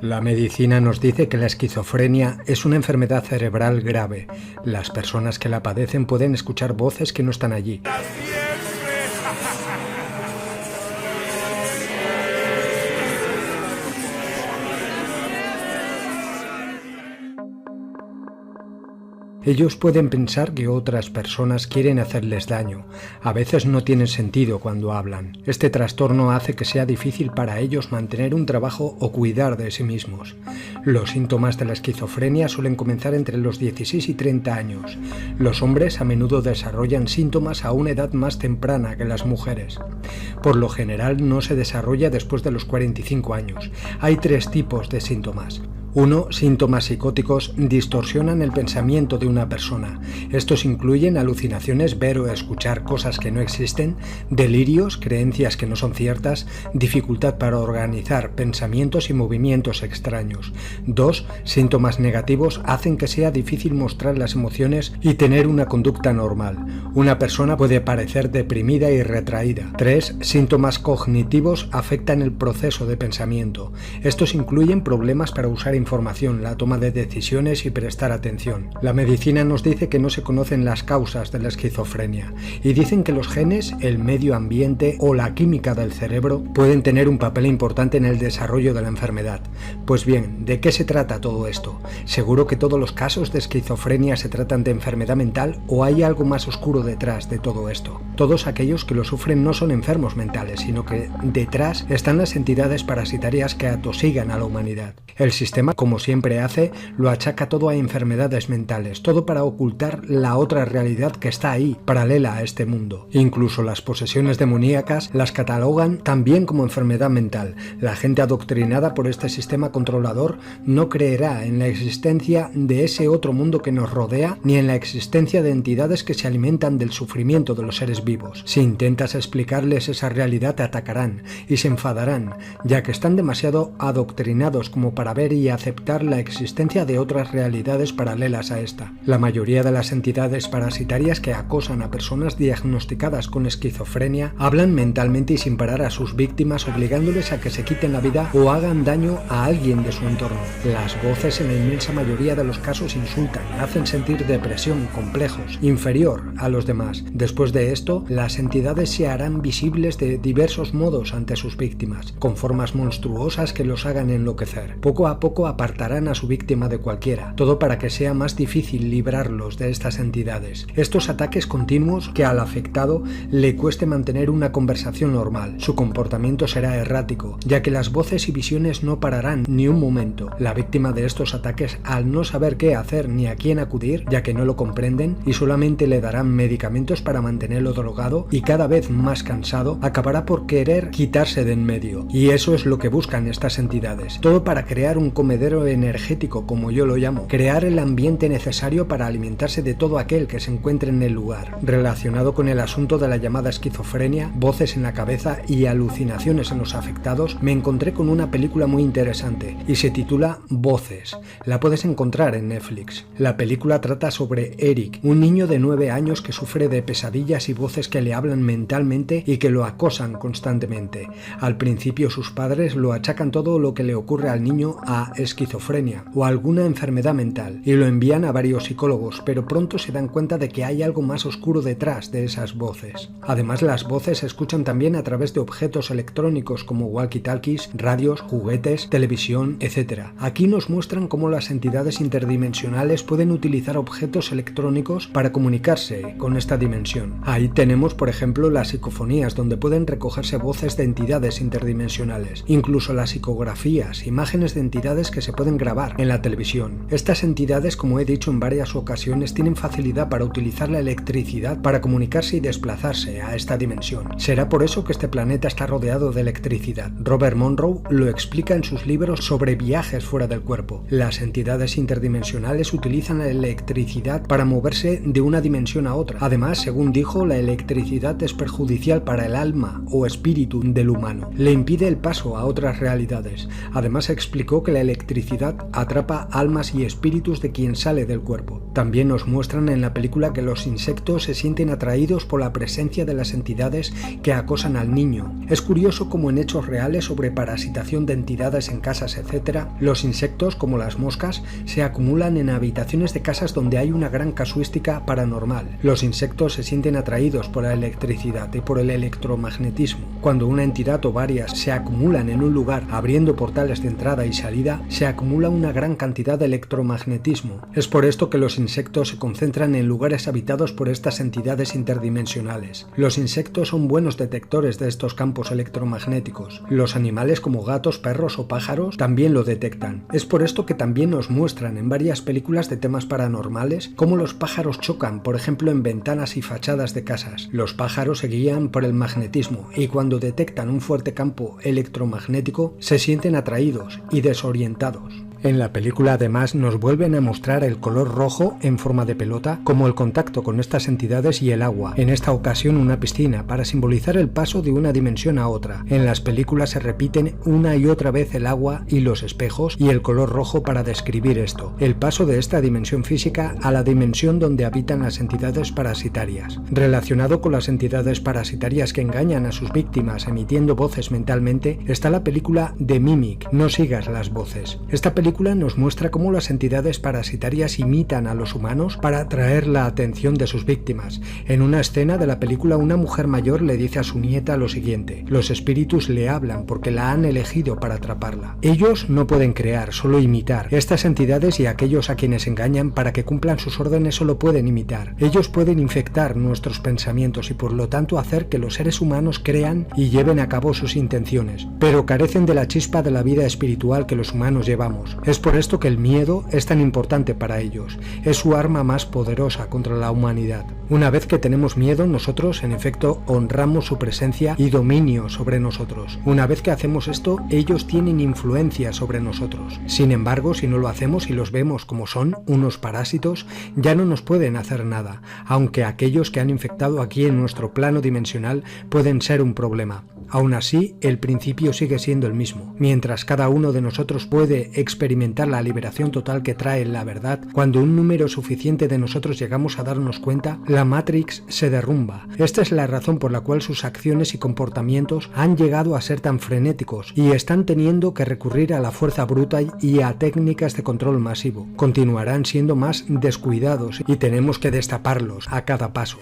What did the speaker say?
La medicina nos dice que la esquizofrenia es una enfermedad cerebral grave. Las personas que la padecen pueden escuchar voces que no están allí. Ellos pueden pensar que otras personas quieren hacerles daño. A veces no tienen sentido cuando hablan. Este trastorno hace que sea difícil para ellos mantener un trabajo o cuidar de sí mismos. Los síntomas de la esquizofrenia suelen comenzar entre los 16 y 30 años. Los hombres a menudo desarrollan síntomas a una edad más temprana que las mujeres. Por lo general no se desarrolla después de los 45 años. Hay 3 tipos de síntomas. 1. Síntomas psicóticos distorsionan el pensamiento de una persona. Estos incluyen alucinaciones, ver o escuchar cosas que no existen, delirios, creencias que no son ciertas, dificultad para organizar pensamientos y movimientos extraños. 2. Síntomas negativos hacen que sea difícil mostrar las emociones y tener una conducta normal. Una persona puede parecer deprimida y retraída. 3. Síntomas cognitivos afectan el proceso de pensamiento. Estos incluyen problemas para usar información, la toma de decisiones y prestar atención. La medicina nos dice que no se conocen las causas de la esquizofrenia y dicen que los genes, el medio ambiente o la química del cerebro pueden tener un papel importante en el desarrollo de la enfermedad. Pues bien, ¿de qué se trata todo esto? ¿Seguro que todos los casos de esquizofrenia se tratan de enfermedad mental o hay algo más oscuro detrás de todo esto? Todos aquellos que lo sufren no son enfermos mentales, sino que detrás están las entidades parasitarias que atosigan a la humanidad. El sistema, como siempre hace, lo achaca todo a enfermedades mentales, todo para ocultar la otra realidad que está ahí, paralela a este mundo. Incluso las posesiones demoníacas las catalogan también como enfermedad mental. La gente adoctrinada por este sistema controlador no creerá en la existencia de ese otro mundo que nos rodea, ni en la existencia de entidades que se alimentan del sufrimiento de los seres vivos. Si intentas explicarles esa realidad, te atacarán y se enfadarán, ya que están demasiado adoctrinados como para ver y aceptar la existencia de otras realidades paralelas a esta. La mayoría de las entidades parasitarias que acosan a personas diagnosticadas con esquizofrenia hablan mentalmente y sin parar a sus víctimas, obligándoles a que se quiten la vida o hagan daño a alguien de su entorno. Las voces en la inmensa mayoría de los casos insultan, hacen sentir depresión, complejos, inferior a los demás. Después de esto, las entidades se harán visibles de diversos modos ante sus víctimas, con formas monstruosas que los hagan enloquecer. Poco a poco apartarán a su víctima de cualquiera, todo para que sea más difícil librarlos de estas entidades. Estos ataques continuos que al afectado le cueste mantener una conversación normal. Su comportamiento será errático, ya que las voces y visiones no pararán ni un momento. La víctima de estos ataques, al no saber qué hacer ni a quién acudir, ya que no lo comprenden y solamente le darán medicamentos para mantenerlo drogado y cada vez más cansado, acabará por querer quitarse de en medio. Y eso es lo que buscan estas entidades. Todo para crear un comedero energético, como yo lo llamo, crear el ambiente necesario para alimentarse de todo aquel que se encuentre en el lugar. Relacionado con el asunto de la llamada esquizofrenia, voces en la cabeza y alucinaciones en los afectados, me encontré con una película muy interesante y se titula Voces. La puedes encontrar en Netflix. La película trata sobre Eric, un niño de 9 años que sufre de pesadillas y voces que le hablan mentalmente y que lo acosan constantemente. Al principio sus padres lo achacan todo lo que le ocurre al niño a esquizofrenia o alguna enfermedad mental y lo envían a varios psicólogos, pero pronto se dan cuenta de que hay algo más oscuro detrás de esas voces. Además, las voces se escuchan también a través de objetos electrónicos como walkie-talkies, radios, juguetes, televisión, etc. Aquí nos muestran cómo las entidades interdimensionales pueden utilizar objetos electrónicos para comunicarse con esta dimensión. Ahí tenemos, por ejemplo, las psicofonías, donde pueden recogerse voces de entidades interdimensionales, incluso las psicografías, imágenes de entidades que se pueden grabar en la televisión. Estas entidades, como he dicho en varias ocasiones, tienen facilidad para utilizar la electricidad para comunicarse y desplazarse a esta dimensión. Será por eso que este planeta está rodeado de electricidad. Robert Monroe lo explica en sus libros sobre viajes fuera del cuerpo. Las entidades interdimensionales utilizan la electricidad para moverse de una dimensión a otra. Además, según dijo, la electricidad es perjudicial para el alma o espíritu del humano. Le impide el paso a otras realidades. Además, explicó que la electricidad electricidad atrapa almas y espíritus de quien sale del cuerpo. También nos muestran en la película que los insectos se sienten atraídos por la presencia de las entidades que acosan al niño. Es curioso cómo en hechos reales sobre parasitación de entidades en casas, etc., los insectos, como las moscas, se acumulan en habitaciones de casas donde hay una gran casuística paranormal. Los insectos se sienten atraídos por la electricidad y por el electromagnetismo. Cuando una entidad o varias se acumulan en un lugar abriendo portales de entrada y salida, se acumula una gran cantidad de electromagnetismo. Es por esto que los insectos se concentran en lugares habitados por estas entidades interdimensionales. Los insectos son buenos detectores de estos campos electromagnéticos. Los animales como gatos, perros o pájaros también lo detectan. Es por esto que también nos muestran en varias películas de temas paranormales cómo los pájaros chocan, por ejemplo en ventanas y fachadas de casas. Los pájaros se guían por el magnetismo y cuando detectan un fuerte campo electromagnético se sienten atraídos y desorientados. En la película además nos vuelven a mostrar el color rojo en forma de pelota como el contacto con estas entidades y el agua, en esta ocasión una piscina, para simbolizar el paso de una dimensión a otra. En las películas se repiten una y otra vez el agua y los espejos y el color rojo para describir esto, el paso de esta dimensión física a la dimensión donde habitan las entidades parasitarias. Relacionado con las entidades parasitarias que engañan a sus víctimas emitiendo voces mentalmente, está la película The Mimic, No sigas las voces. Esta película nos muestra cómo las entidades parasitarias imitan a los humanos para atraer la atención de sus víctimas. En una escena de la película, una mujer mayor le dice a su nieta lo siguiente: los espíritus le hablan porque la han elegido para atraparla. Ellos no pueden crear, solo imitar. Estas entidades y aquellos a quienes engañan para que cumplan sus órdenes solo pueden imitar. Ellos pueden infectar nuestros pensamientos y por lo tanto hacer que los seres humanos crean y lleven a cabo sus intenciones, pero carecen de la chispa de la vida espiritual que los humanos llevamos. Es por esto que el miedo es tan importante para ellos. Es su arma más poderosa contra la humanidad. Una vez que tenemos miedo, nosotros, en efecto, honramos su presencia y dominio sobre nosotros. Una vez que hacemos esto, ellos tienen influencia sobre nosotros. Sin embargo, si no lo hacemos y los vemos como son, unos parásitos, ya no nos pueden hacer nada, aunque aquellos que han infectado aquí en nuestro plano dimensional pueden ser un problema. Aún así, el principio sigue siendo el mismo. Mientras cada uno de nosotros puede experimentar la liberación total que trae la verdad, cuando un número suficiente de nosotros llegamos a darnos cuenta, la Matrix se derrumba. Esta es la razón por la cual sus acciones y comportamientos han llegado a ser tan frenéticos y están teniendo que recurrir a la fuerza bruta y a técnicas de control masivo. Continuarán siendo más descuidados y tenemos que destaparlos a cada paso.